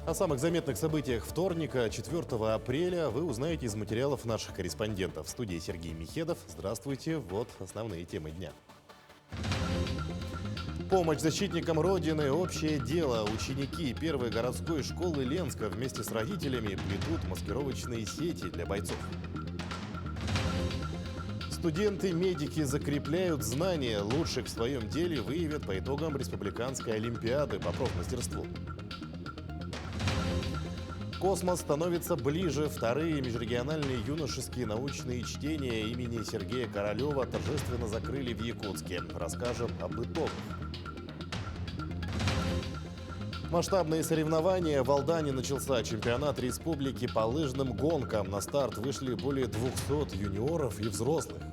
О самых заметных событиях вторника, 4 апреля, вы узнаете из материалов наших корреспондентов. В студии Сергей Михедов. Здравствуйте. Вот основные темы дня. Помощь защитникам Родины – общее дело. Ученики первой городской школы Ленска вместе с родителями плетут маскировочные сети для бойцов. Студенты-медики закрепляют знания. Лучших в своем деле выявят по итогам Республиканской олимпиады по профмастерству. Космос становится ближе. Вторые межрегиональные юношеские научные чтения имени Сергея Королева торжественно закрыли в Якутске. Расскажем об итогах. Масштабные соревнования. В Алдане начался чемпионат республики по лыжным гонкам. На старт вышли более 200 юниоров и взрослых.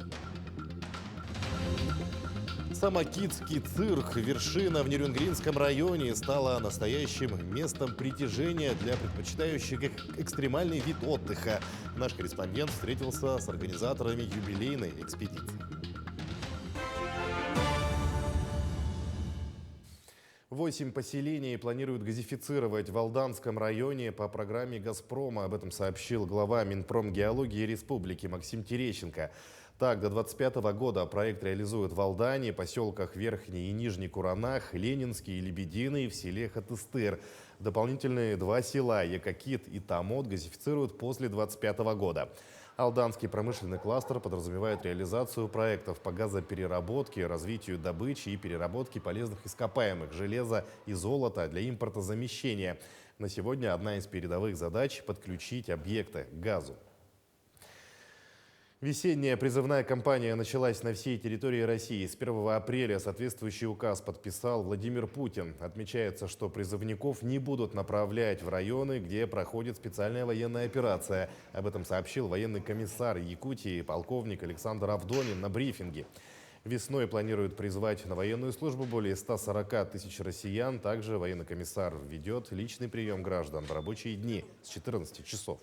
Самокитский цирк «Вершина» в Нерюнгринском районе стала настоящим местом притяжения для предпочитающих экстремальный вид отдыха. Наш корреспондент встретился с организаторами юбилейной экспедиции. 8 поселений планируют газифицировать в Алданском районе по программе «Газпрома». Об этом сообщил глава Минпромгеологии Республики Максим Терещенко. Так, до 2025 года проект реализуют в Алдане, поселках Верхний и Нижний Куранах, Ленинский и Лебединый в селе Хатыстыр. Дополнительные 2 села – Якакит и Тамот – газифицируют после 2025 года. Алданский промышленный кластер подразумевает реализацию проектов по газопереработке, развитию добычи и переработке полезных ископаемых, железа и золота для импортозамещения. На сегодня одна из передовых задач – подключить объекты к газу. Весенняя призывная кампания началась на всей территории России. С 1 апреля соответствующий указ подписал Владимир Путин. Отмечается, что призывников не будут направлять в районы, где проходит специальная военная операция. Об этом сообщил военный комиссар Якутии полковник Александр Авдонин на брифинге. Весной планируют призвать на военную службу более 140 тысяч россиян. Также военный комиссар ведет личный прием граждан в рабочие дни с 14 часов.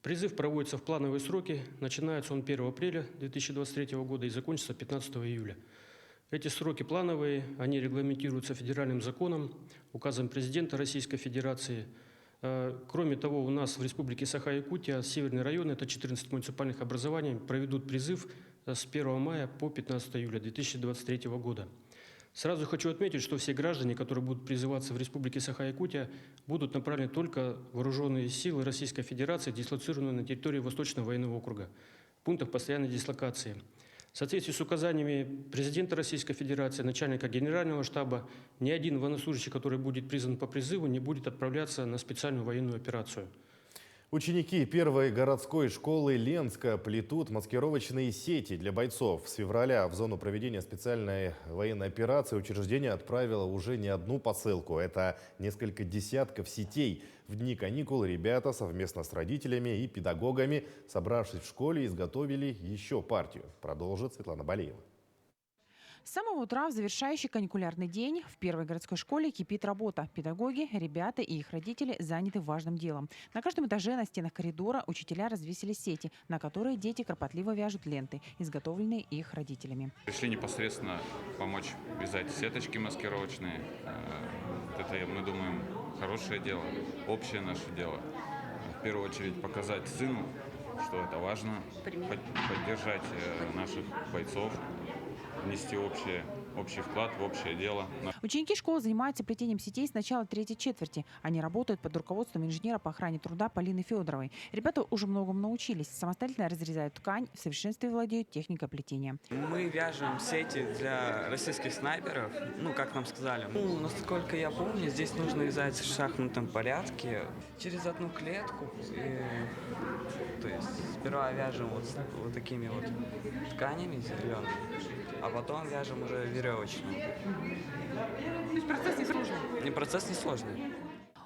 Призыв проводится в плановые сроки. Начинается он 1 апреля 2023 года и закончится 15 июля. Эти сроки плановые, они регламентируются федеральным законом, указом президента Российской Федерации. Кроме того, у нас в Республике Саха-Якутия северный район, это 14 муниципальных образований, проведут призыв с 1 мая по 15 июля 2023 года. Сразу хочу отметить, что все граждане, которые будут призываться в Республике Саха-Якутия, будут направлены только в вооруженные силы Российской Федерации, дислоцированные на территории Восточного военного округа, в пунктах постоянной дислокации. В соответствии с указаниями президента Российской Федерации, начальника Генерального штаба, ни один военнослужащий, который будет призван по призыву, не будет отправляться на специальную военную операцию. Ученики первой городской школы Ленска плетут маскировочные сети для бойцов. С февраля в зону проведения специальной военной операции учреждение отправило уже не одну посылку. Это несколько десятков сетей. В дни каникул ребята совместно с родителями и педагогами, собравшись в школе, изготовили еще партию. Продолжит Светлана Балеева. С самого утра в завершающий каникулярный день в первой городской школе кипит работа. Педагоги, ребята и их родители заняты важным делом. На каждом этаже на стенах коридора учителя развесили сети, на которые дети кропотливо вяжут ленты, изготовленные их родителями. Пришли непосредственно помочь вязать сеточки маскировочные. Это, мы думаем, хорошее дело, общее наше дело. В первую очередь показать сыну, что это важно, поддержать наших бойцов, внести общий вклад в общее дело. Ученики школы занимаются плетением сетей с начала 3-й четверти. Они работают под руководством инженера по охране труда Полины Федоровой. Ребята уже многому научились. Самостоятельно разрезают ткань, в совершенстве владеют техникой плетения. Мы вяжем сети для российских снайперов, как нам сказали. Насколько я помню, здесь нужно вязать в шахматном порядке через одну клетку. То есть сперва вяжем вот такими вот тканями зелеными, а потом вяжем уже веревочным. То есть процесс не сложный? Процесс не сложный.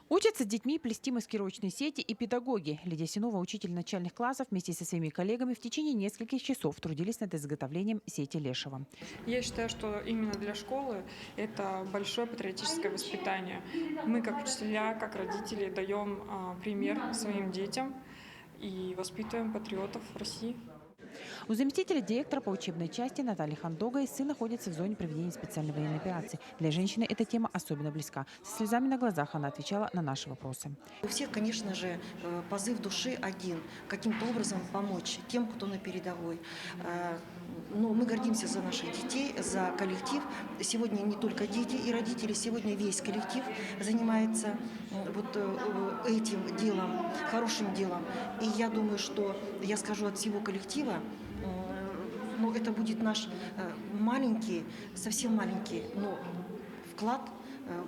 Учатся с детьми плести маскировочные сети и педагоги. Лидия Синова, учитель начальных классов, вместе со своими коллегами в течение нескольких часов трудились над изготовлением сети Лешева. Я считаю, что именно для школы это большое патриотическое воспитание. Мы, как учителя, как родители, даем пример своим детям и воспитываем патриотов России. У заместителя директора по учебной части Натальи Хандогой сын находится в зоне проведения специальной военной операции. Для женщины эта тема особенно близка. Со слезами на глазах она отвечала на наши вопросы. У всех, конечно же, позыв души один – каким-то образом помочь тем, кто на передовой. Но мы гордимся за наших детей, за коллектив. Сегодня не только дети и родители, сегодня весь коллектив занимается вот этим делом, хорошим делом. И я думаю, что я скажу от всего коллектива, но это будет наш маленький, совсем маленький, но вклад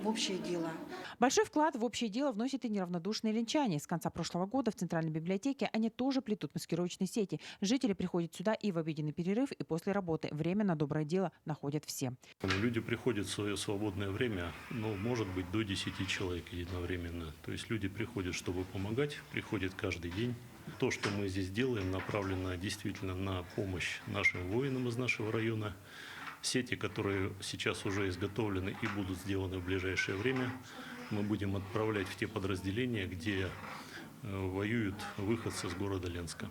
в общее дело. Большой вклад в общее дело вносят и неравнодушные ленчане. С конца прошлого года в Центральной библиотеке они тоже плетут маскировочные сети. Жители приходят сюда и в обеденный перерыв, и после работы. Время на доброе дело находят все. Люди приходят в свое свободное время, может быть, до 10 человек единовременно. То есть люди приходят, чтобы помогать, приходят каждый день. То, что мы здесь делаем, направлено действительно на помощь нашим воинам из нашего района. Сети, которые сейчас уже изготовлены и будут сделаны в ближайшее время, мы будем отправлять в те подразделения, где воюют выходцы с города Ленска.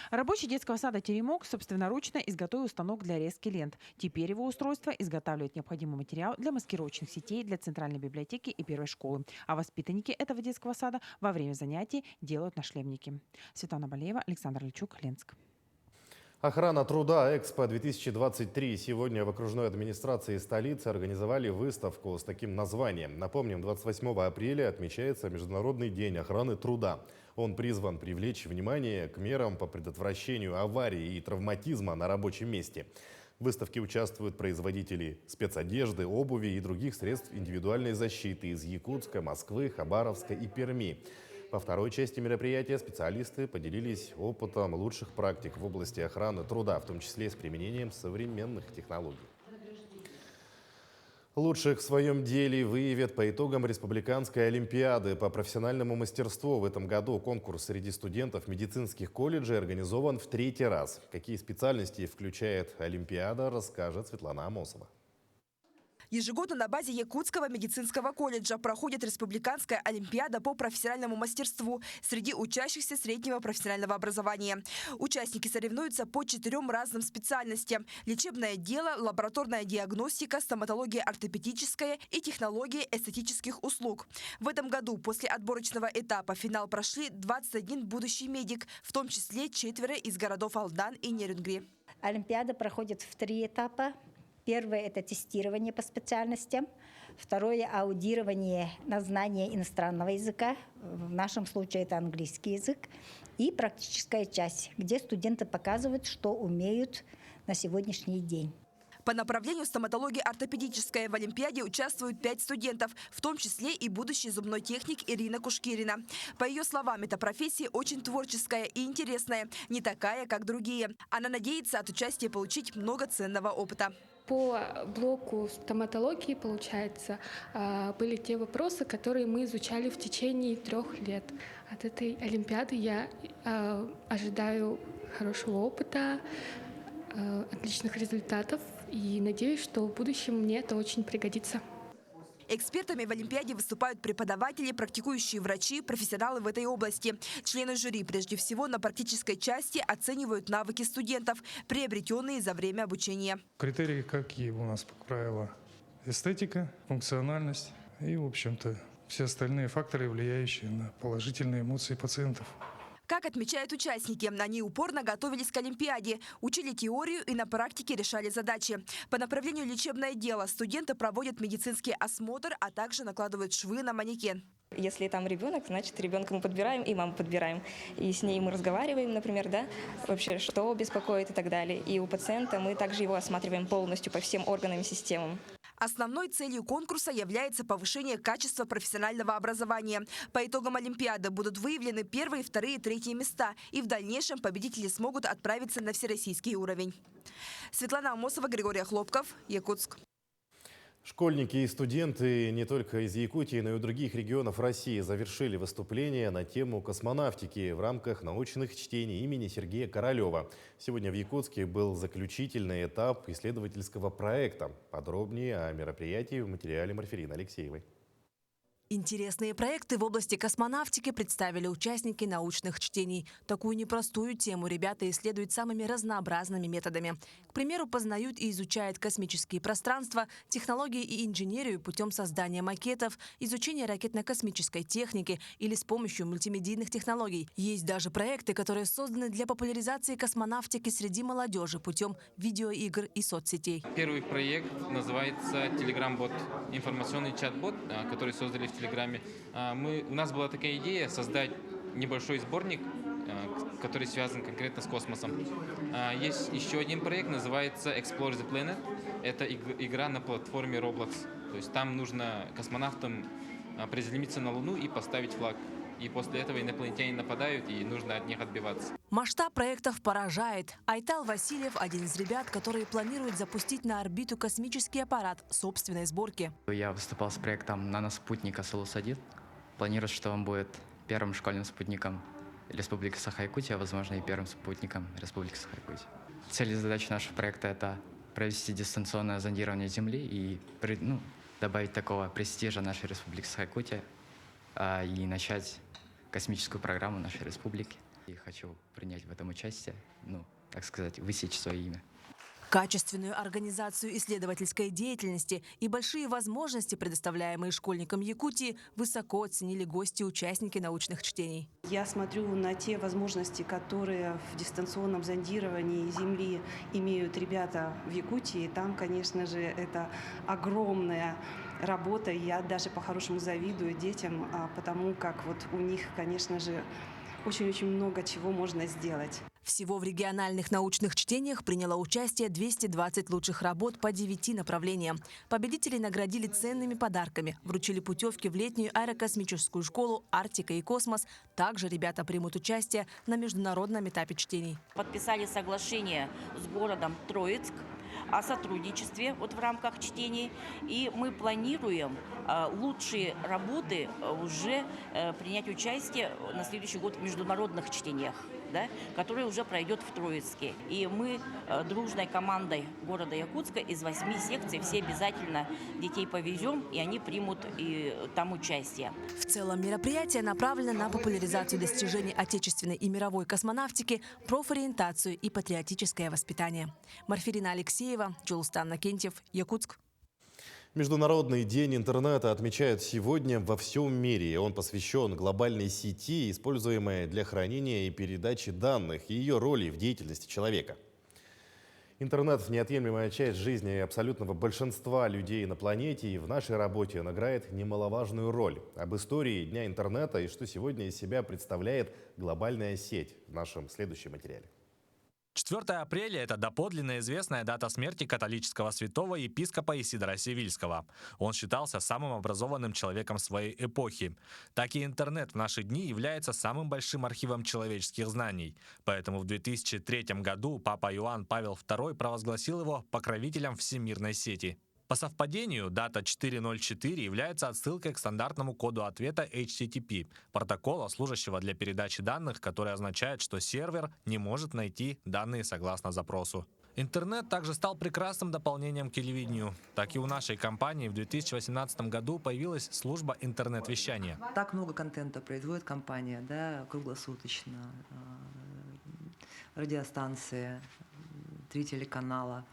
Рабочий детского сада «Теремок» собственноручно изготовил станок для резки лент. Теперь его устройство изготавливает необходимый материал для маскировочных сетей для Центральной библиотеки и первой школы. А воспитанники этого детского сада во время занятий делают нашлемники. Светлана Балеева, Александр Ильчук, Ленск. Охрана труда «Экспо-2023». Сегодня в окружной администрации столицы организовали выставку с таким названием. Напомним, 28 апреля отмечается Международный день охраны труда. Он призван привлечь внимание к мерам по предотвращению аварий и травматизма на рабочем месте. В выставке участвуют производители спецодежды, обуви и других средств индивидуальной защиты из Якутска, Москвы, Хабаровска и Перми. Во второй части мероприятия специалисты поделились опытом лучших практик в области охраны труда, в том числе с применением современных технологий. Лучших в своем деле выявят по итогам Республиканской олимпиады по профессиональному мастерству. В этом году конкурс среди студентов медицинских колледжей организован в 3-й раз. Какие специальности включает олимпиада, расскажет Светлана Амосова. Ежегодно на базе Якутского медицинского колледжа проходит Республиканская олимпиада по профессиональному мастерству среди учащихся среднего профессионального образования. Участники соревнуются по 4 разным специальностям: лечебное дело, лабораторная диагностика, стоматология ортопедическая и технологии эстетических услуг. В этом году после отборочного этапа в финал прошли 21 будущий медик, в том числе 4 из городов Алдан и Нерюнгри. Олимпиада проходит в 3 этапа. Первое – это тестирование по специальностям. Второе – аудирование на знание иностранного языка. В нашем случае это английский язык. И практическая часть, где студенты показывают, что умеют на сегодняшний день. По направлению стоматологии ортопедическая в олимпиаде участвуют 5 студентов, в том числе и будущий зубной техник Ирина Кушкирина. По ее словам, эта профессия очень творческая и интересная, не такая, как другие. Она надеется от участия получить много ценного опыта. По блоку стоматологии, получается, были те вопросы, которые мы изучали в течение 3 лет. От этой олимпиады я ожидаю хорошего опыта, отличных результатов и надеюсь, что в будущем мне это очень пригодится. Экспертами в олимпиаде выступают преподаватели, практикующие врачи, профессионалы в этой области. Члены жюри прежде всего на практической части оценивают навыки студентов, приобретенные за время обучения. Критерии какие у нас, как правило? Эстетика, функциональность и, в общем-то, все остальные факторы, влияющие на положительные эмоции пациентов. Как отмечают участники, они упорно готовились к олимпиаде, учили теорию и на практике решали задачи. По направлению лечебное дело студенты проводят медицинский осмотр, а также накладывают швы на манекен. Если там ребенок, значит, ребенка мы подбираем и маму подбираем. И с ней мы разговариваем, например, да, вообще, что беспокоит и так далее. И у пациента мы также его осматриваем полностью по всем органам и системам. Основной целью конкурса является повышение качества профессионального образования. По итогам олимпиады будут выявлены 1-е, 2-е и 3-е места. И в дальнейшем победители смогут отправиться на всероссийский уровень. Светлана Амосова, Григорий Хлопков, Якутск. Школьники и студенты не только из Якутии, но и других регионов России завершили выступление на тему космонавтики в рамках научных чтений имени Сергея Королева. Сегодня в Якутске был заключительный этап исследовательского проекта. Подробнее о мероприятии в материале Марферины Алексеевой. Интересные проекты в области космонавтики представили участники научных чтений. Такую непростую тему ребята исследуют самыми разнообразными методами. К примеру, познают и изучают космические пространства, технологии и инженерию путем создания макетов, изучения ракетно-космической техники или с помощью мультимедийных технологий. Есть даже проекты, которые созданы для популяризации космонавтики среди молодежи путем видеоигр и соцсетей. Первый проект называется Telegram-бот, информационный чат-бот, который создали в Телеграме. У нас была такая идея создать небольшой сборник, который связан конкретно с космосом. Есть еще один проект, называется Explore the Planet. Это игра на платформе Roblox. То есть там нужно космонавтам приземлиться на Луну и поставить флаг. И после этого инопланетяне нападают, и нужно от них отбиваться. Масштаб проектов поражает. Айтал Васильев – один из ребят, которые планируют запустить на орбиту космический аппарат собственной сборки. Я выступал с проектом наноспутника Солус-1. Планирую, что он будет первым школьным спутником Республики Саха-Якутия, возможно, и первым спутником Республики Саха-Якутия. Цель и задача нашего проекта – это провести дистанционное зондирование Земли и добавить такого престижа нашей Республики Саха-Якутия и начать космическую программу нашей республики. И хочу принять в этом участие, так сказать, высечь свое имя. Качественную организацию исследовательской деятельности и большие возможности, предоставляемые школьникам Якутии, высоко оценили гости и участники научных чтений. Я смотрю на те возможности, которые в дистанционном зондировании Земли имеют ребята в Якутии. Там, конечно же, это огромная работа. Я даже по-хорошему завидую детям, потому как у них, конечно же, очень-очень много чего можно сделать. Всего в региональных научных чтениях приняло участие 220 лучших работ по 9 направлениям. Победителей наградили ценными подарками, вручили путевки в летнюю аэрокосмическую школу «Арктика и космос». Также ребята примут участие на международном этапе чтений. Подписали соглашение с городом Троицк о сотрудничестве в рамках чтений. И мы планируем лучшие работы уже принять участие на следующий год в международных чтениях, который уже пройдет в Троицке. И мы дружной командой города Якутска из 8 секций все обязательно детей повезем, и они примут и там участие. В целом мероприятие направлено на популяризацию достижений отечественной и мировой космонавтики, профориентацию и патриотическое воспитание. Марфирина Алексеева, Джулстан Накентьев, Якутск. Международный день интернета отмечают сегодня во всем мире. Он посвящен глобальной сети, используемой для хранения и передачи данных, и ее роли в деятельности человека. Интернет – неотъемлемая часть жизни абсолютного большинства людей на планете, и в нашей работе он играет немаловажную роль. Об истории Дня интернета и что сегодня из себя представляет глобальная сеть в нашем следующем материале. 4 апреля – это доподлинно известная дата смерти католического святого епископа Исидора Севильского. Он считался самым образованным человеком своей эпохи. Так и интернет в наши дни является самым большим архивом человеческих знаний. Поэтому в 2003 году Папа Иоанн Павел II провозгласил его покровителем всемирной сети. По совпадению, дата 4.04 является отсылкой к стандартному коду ответа HTTP, протокола, служащего для передачи данных, который означает, что сервер не может найти данные согласно запросу. Интернет также стал прекрасным дополнением к телевидению. Так и у нашей компании в 2018 году появилась служба интернет-вещания. Так много контента производит компания, круглосуточно. Радиостанции, 3 телеканала.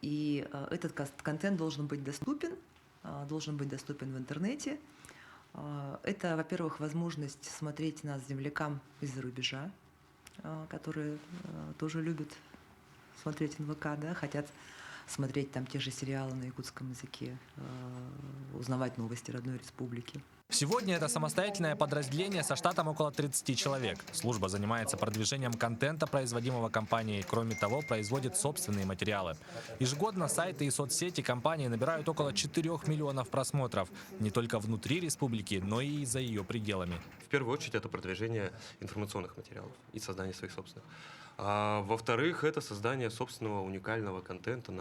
И этот контент должен быть доступен в интернете. Это, во-первых, возможность смотреть нас землякам из-за рубежа, которые тоже любят смотреть НВК, хотят смотреть там те же сериалы на якутском языке, узнавать новости родной республики. Сегодня это самостоятельное подразделение со штатом около 30 человек. Служба занимается продвижением контента, производимого компанией. Кроме того, производит собственные материалы. Ежегодно сайты и соцсети компании набирают около 4 миллионов просмотров. Не только внутри республики, но и за ее пределами. В первую очередь это продвижение информационных материалов и создание своих собственных. А во-вторых, это создание собственного уникального контента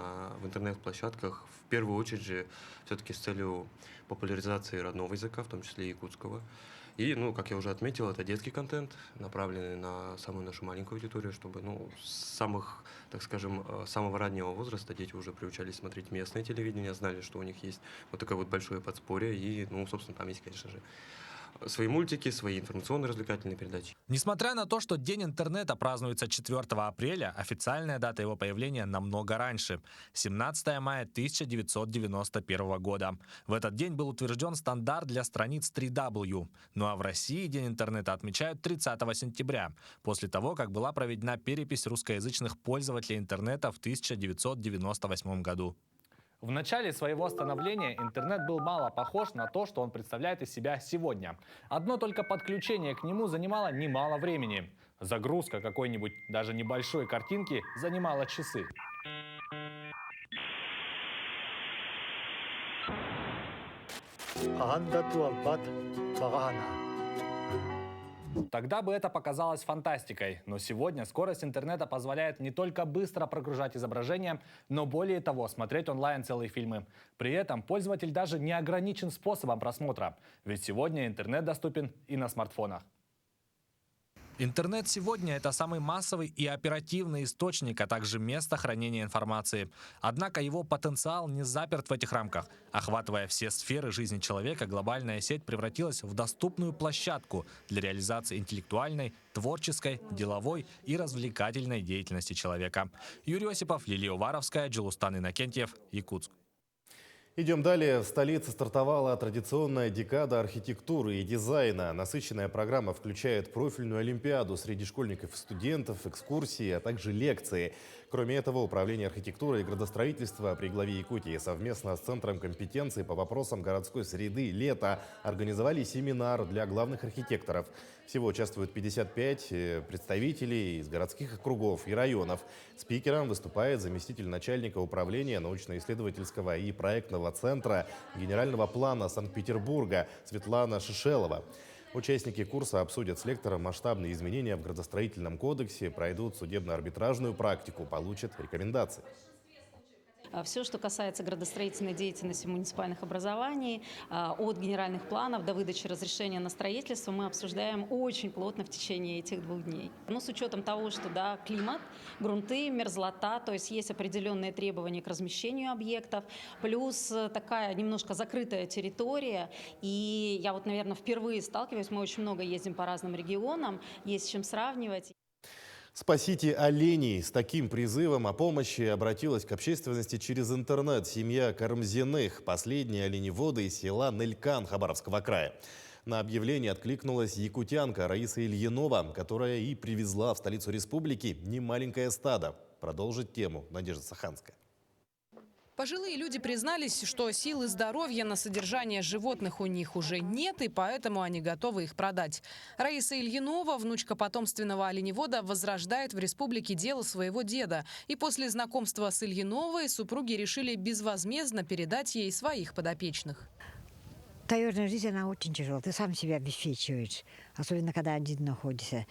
в интернет-площадках, в первую очередь же все-таки с целью популяризации родного языка, в том числе якутского. И, как я уже отметил, это детский контент, направленный на самую нашу маленькую аудиторию, чтобы, с самых, так скажем, самого раннего возраста дети уже приучались смотреть местное телевидение, знали, что у них есть вот такое вот большое подспорье. И, собственно, там есть, конечно же, свои мультики, свои информационно-развлекательные передачи. Несмотря на то, что День интернета празднуется 4 апреля, официальная дата его появления намного раньше – 17 мая 1991 года. В этот день был утвержден стандарт для страниц 3W. Ну а в России День интернета отмечают 30 сентября, после того, как была проведена перепись русскоязычных пользователей интернета в 1998 году. В начале своего становления интернет был мало похож на то, что он представляет из себя сегодня. Одно только подключение к нему занимало немало времени. Загрузка какой-нибудь даже небольшой картинки занимала часы. Тогда бы это показалось фантастикой, но сегодня скорость интернета позволяет не только быстро прогружать изображения, но более того, смотреть онлайн целые фильмы. При этом пользователь даже не ограничен способом просмотра, ведь сегодня интернет доступен и на смартфонах. Интернет сегодня – это самый массовый и оперативный источник, а также место хранения информации. Однако его потенциал не заперт в этих рамках. Охватывая все сферы жизни человека, глобальная сеть превратилась в доступную площадку для реализации интеллектуальной, творческой, деловой и развлекательной деятельности человека. Юрий Осипов, Лилия Уваровская, Джилустан Иннокентьев, Якутск. Идем далее. В столице стартовала традиционная декада архитектуры и дизайна. Насыщенная программа включает профильную олимпиаду среди школьников и студентов, экскурсии, а также лекции. Кроме этого, Управление архитектуры и градостроительства при главе Якутии совместно с Центром компетенции по вопросам городской среды «Лето» организовали семинар для главных архитекторов. Всего участвуют 55 представителей из городских округов и районов. Спикером выступает заместитель начальника управления научно-исследовательского и проектного центра Генерального плана Санкт-Петербурга Светлана Шишелова. Участники курса обсудят с лектором масштабные изменения в градостроительном кодексе, пройдут судебно-арбитражную практику, получат рекомендации. Все, что касается градостроительной деятельности муниципальных образований, от генеральных планов до выдачи разрешения на строительство, мы обсуждаем очень плотно в течение этих 2 дней. Но с учетом того, что климат, грунты, мерзлота, то есть есть определенные требования к размещению объектов, плюс такая немножко закрытая территория. И я наверное, впервые сталкиваюсь, мы очень много ездим по разным регионам, есть с чем сравнивать. «Спасите оленей». С таким призывом о помощи обратилась к общественности через интернет семья Карамзиных, последние оленеводы из села Нылькан Хабаровского края. На объявление откликнулась якутянка Раиса Ильинова, которая и привезла в столицу республики немаленькое стадо. Продолжит тему Надежда Саханская. Пожилые люди признались, что сил и здоровья на содержание животных у них уже нет, и поэтому они готовы их продать. Раиса Ильинова, внучка потомственного оленевода, возрождает в республике дело своего деда. И после знакомства с Ильиновой супруги решили безвозмездно передать ей своих подопечных. Таежная жизнь, она очень тяжелая. Ты сам себя обеспечиваешь, особенно когда один находишься.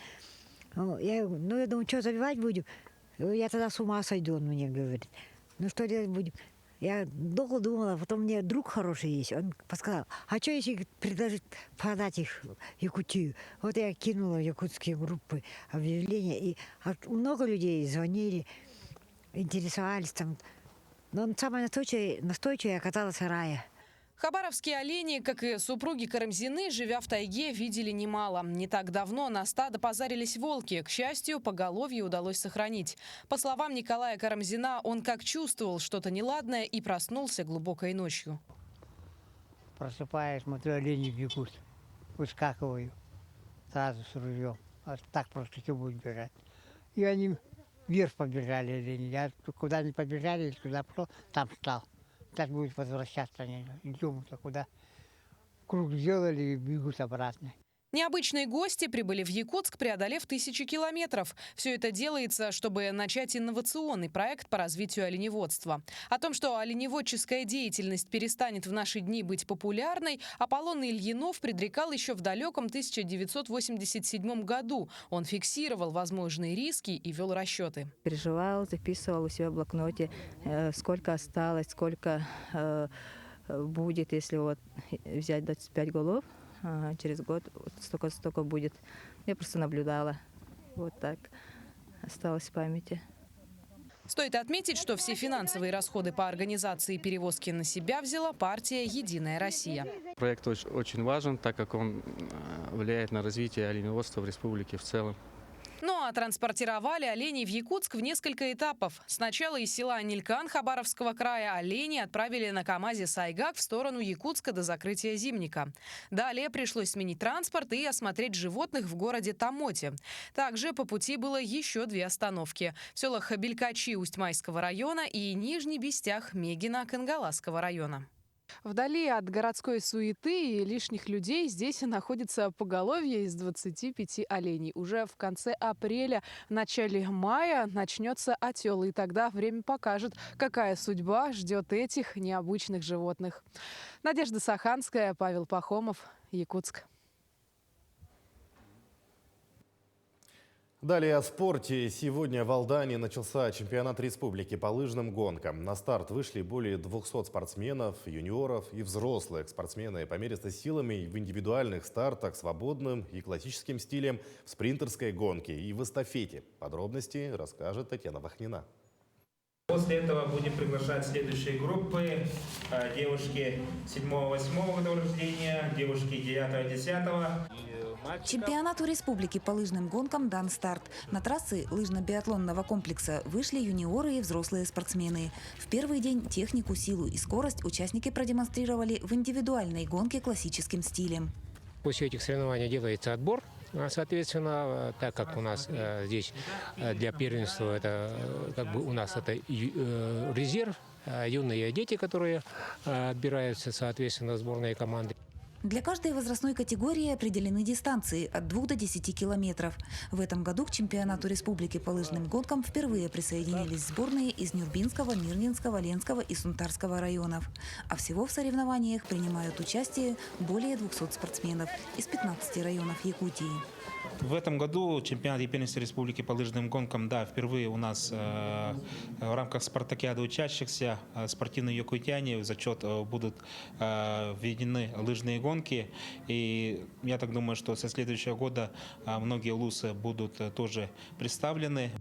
Я думаю, что забивать будем? Я тогда с ума сойду, он мне говорит. Ну что делать будем? Я долго думала, потом мне друг хороший есть, он подсказал, а что если предложить продать их в Якутию? Вот я кинула в якутские группы объявления, и много людей звонили, интересовались там. Но самая настойчивая оказалась Рая. Хабаровские олени, как и супруги Карамзины, живя в тайге, видели немало. Не так давно на стадо позарились волки. К счастью, поголовье удалось сохранить. По словам Николая Карамзина, он как чувствовал что-то неладное и проснулся глубокой ночью. Просыпаюсь, смотрю, олени бегут. Выскакиваю сразу с ружьем. А так просто что будет бежать. И они вверх побежали олени. Я куда не побежали, туда пошел, там встал. Так будет возвращаться они. Идем куда. Круг сделали и бегут обратно. Необычные гости прибыли в Якутск, преодолев тысячи километров. Все это делается, чтобы начать инновационный проект по развитию оленеводства. О том, что оленеводческая деятельность перестанет в наши дни быть популярной, Аполлон Ильинов предрекал еще в далеком 1987 году. Он фиксировал возможные риски и вел расчеты. Переживал, записывал у себя в блокноте, сколько осталось, сколько будет, если вот взять 25 голов. Через год столько будет. Я просто наблюдала. Вот так осталось в памяти. Стоит отметить, что все финансовые расходы по организации перевозки на себя взяла партия «Единая Россия». Проект очень важен, так как он влияет на развитие оленеводства в республике в целом. Ну а транспортировали оленей в Якутск в несколько этапов. Сначала из села Анилькан Хабаровского края оленей отправили на КАМАЗе «Сайгак» в сторону Якутска до закрытия зимника. Далее пришлось сменить транспорт и осмотреть животных в городе Тамоте. Также по пути было еще 2 остановки – в селах Белькачи Усть-Майского района и Нижний Бестях Мегина Кангаласского района. Вдали от городской суеты и лишних людей здесь находится поголовье из 25 оленей. Уже в конце апреля, в начале мая начнется отел, и тогда время покажет, какая судьба ждет этих необычных животных. Надежда Саханская, Павел Пахомов, Якутск. Далее о спорте. Сегодня в Алдане начался чемпионат республики по лыжным гонкам. На старт вышли более 200 спортсменов, юниоров и взрослых. Спортсмены померятся силами в индивидуальных стартах, свободным и классическим стилем, в спринтерской гонке и в эстафете. Подробности расскажет Татьяна Вахнина. После этого будем приглашать следующие группы. Девушки 7-8 года рождения, девушки 9-10. Чемпионату республики по лыжным гонкам дан старт. На трассы лыжно-биатлонного комплекса вышли юниоры и взрослые спортсмены. В первый день технику, силу и скорость участники продемонстрировали в индивидуальной гонке классическим стилем. После этих соревнований делается отбор. Соответственно, так как у нас здесь для первенства это у нас это резерв, юные дети, которые отбираются, соответственно, в сборные команды. Для каждой возрастной категории определены дистанции от 2 до 10 километров. В этом году к чемпионату республики по лыжным гонкам впервые присоединились сборные из Нюрбинского, Мирнинского, Ленского и Сунтарского районов. А всего в соревнованиях принимают участие более 200 спортсменов из 15 районов Якутии. В этом году чемпионат и первенство республики по лыжным гонкам, да, впервые у нас в рамках спартакиады учащихся спортивные якутяне в зачет будут введены лыжные гонки. И я так думаю, что со следующего года многие лусы будут тоже представлены.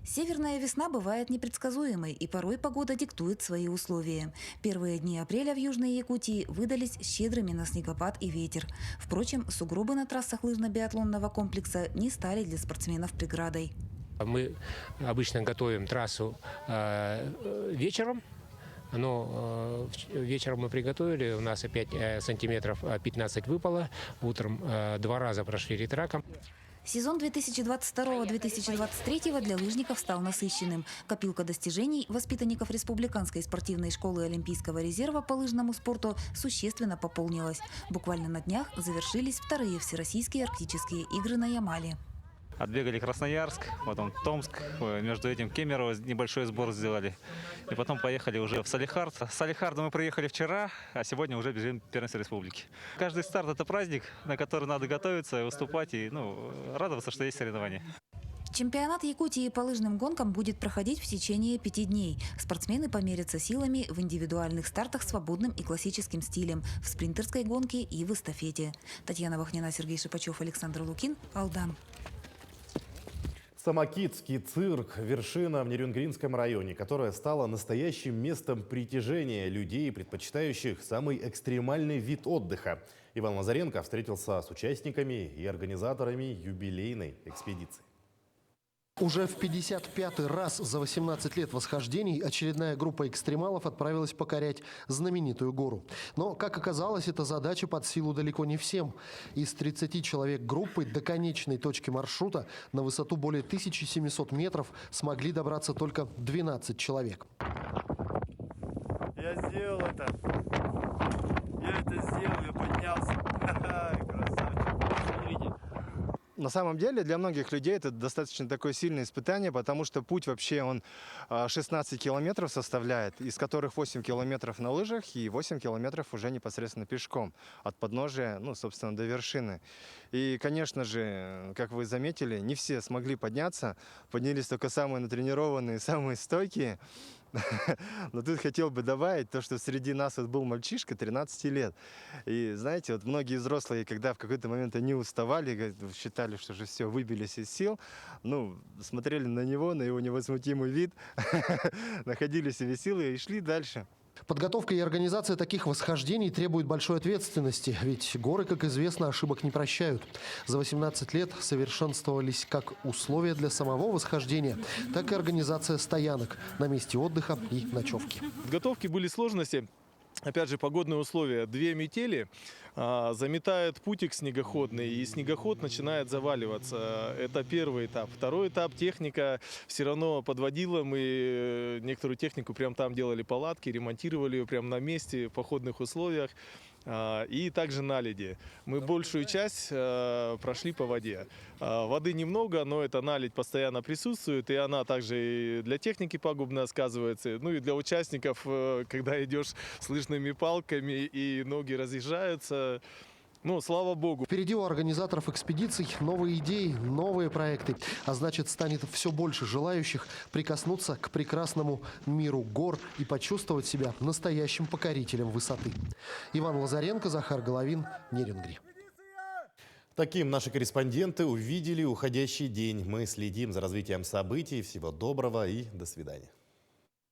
Северная весна бывает непредсказуемой, и порой погода диктует свои условия. Первые дни апреля в Южной Якутии выдались щедрыми на снегопад и ветер. Впрочем, сугробы на трассах лыжно-биатлонного комплекса не стали для спортсменов преградой. Мы обычно готовим трассу вечером. Но вечером мы приготовили, у нас опять сантиметров 15 выпало. Утром 2 раза прошли ретраком. Сезон 2022-2023 для лыжников стал насыщенным. Копилка достижений воспитанников Республиканской спортивной школы Олимпийского резерва по лыжному спорту существенно пополнилась. Буквально на днях завершились вторые всероссийские арктические игры на Ямале. Отбегали Красноярск, потом Томск, между этим Кемерово небольшой сбор сделали. И потом поехали уже в Салихард. С Салихарда мы приехали вчера, а сегодня уже бежим первенство республики. Каждый старт – это праздник, на который надо готовиться, выступать и радоваться, что есть соревнования. Чемпионат Якутии по лыжным гонкам будет проходить в течение 5 дней. Спортсмены померятся силами в индивидуальных стартах свободным и классическим стилем, в спринтерской гонке и в эстафете. Татьяна Вахнина, Сергей Шипачев, Александр Лукин, Алдан. Самокитский цирк – вершина в Нерюнгринском районе, которая стала настоящим местом притяжения людей, предпочитающих самый экстремальный вид отдыха. Иван Лазаренко встретился с участниками и организаторами юбилейной экспедиции. Уже в 55-й раз за 18 лет восхождений очередная группа экстремалов отправилась покорять знаменитую гору. Но, как оказалось, эта задача под силу далеко не всем. Из 30 человек группы до конечной точки маршрута на высоту более 1700 метров смогли добраться только 12 человек. Я сделал это. Я это сделал, я поднялся. Красавчик. На самом деле для многих людей это достаточно такое сильное испытание, потому что путь вообще он 16 километров составляет, из которых 8 километров на лыжах и 8 километров уже непосредственно пешком от подножия, ну, собственно, до вершины. И, конечно же, как вы заметили, не все смогли подняться, поднялись только самые натренированные, самые стойкие. Но тут хотел бы добавить то, что среди нас вот был мальчишка 13 лет. И знаете, вот многие взрослые, когда в какой-то момент они уставали, считали, что же все, выбились из сил, ну, смотрели на него, на его невозмутимый вид, находили себе силы и шли дальше. Подготовка и организация таких восхождений требует большой ответственности, ведь горы, как известно, ошибок не прощают. За 18 лет совершенствовались как условия для самого восхождения, так и организация стоянок на месте отдыха и ночевки. В подготовке были сложности. Опять же, погодные условия. 2 метели заметают путик снегоходный, и снегоход начинает заваливаться. Это первый этап. Второй этап, техника все равно подводила. Мы некоторую технику прямо там делали палатки, ремонтировали ее прямо на месте в походных условиях. И также наледи. Мы большую часть прошли по воде. Воды немного, но эта наледь постоянно присутствует, и она также и для техники пагубно сказывается. Ну и для участников, когда идешь с лыжными палками и ноги разъезжаются. Ну, слава богу. Впереди у организаторов экспедиций новые идеи, новые проекты. А значит, станет все больше желающих прикоснуться к прекрасному миру гор и почувствовать себя настоящим покорителем высоты. Иван Лазаренко, Захар Головин, Нерингри. Таким наши корреспонденты увидели уходящий день. Мы следим за развитием событий. Всего доброго и до свидания.